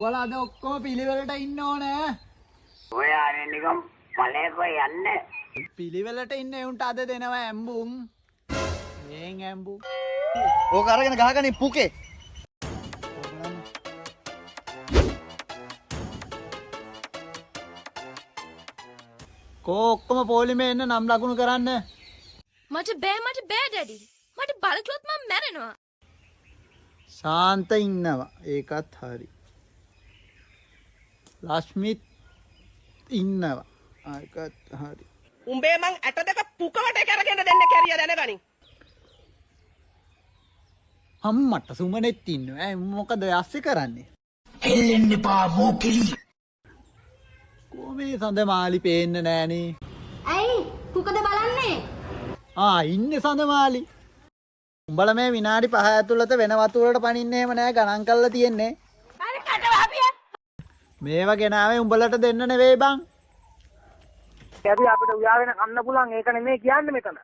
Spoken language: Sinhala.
ඔයාලා අද ඔක්කොම පිළිවෙලට ඉන්න ඕනේ. ඔය ආනේ නිකම් මලේක යන්නේ. පිළිවෙලට ඉන්න උන්ට අද දෙනවා ඇම්බුම්. මේන් ඇම්බුම්. ඕක අරගෙන ගහගනින් පුකේ. කෝ ඔක්කොම පොලිමේ එන්න නම් ලකුණු කරන්න. මට බෑ ඩැඩි. මට බලකලොත් මම මැරෙනවා. ශාන්ත ඉන්නවා. ඒකත් හරි. ලක්ෂ්මිත් ඉන්නවා. ඒකත් හරි. උඹේ මං ඇට දෙක පුකවට කරගෙන දෙන්න කැරිය දැනගනි. අම්මට සුමනෙත් ඉන්නවා. මොකද යස්සේ කරන්නේ? එල්ලෙන්න එපා මෝකෙලි. කොහේ සඳමාලි පේන්න නෑනේ. ඇයි? පුකද බලන්නේ? ඉන්නේ සඳමාලි. උඹලා මේ විනාඩි 5 ඇතුළත වෙන වතුරකට පනින්න එහෙම නෑ ගණන් කරලා තියෙන්නේ. අර කට වහපිය. මේවා ගෙනාවේ උඹලට දෙන්න නෙවෙයි බං. කැරි අපිට උයා වෙන කන්න පුළුවන් ඒක නෙමෙයි කියන්නේ මෙතන.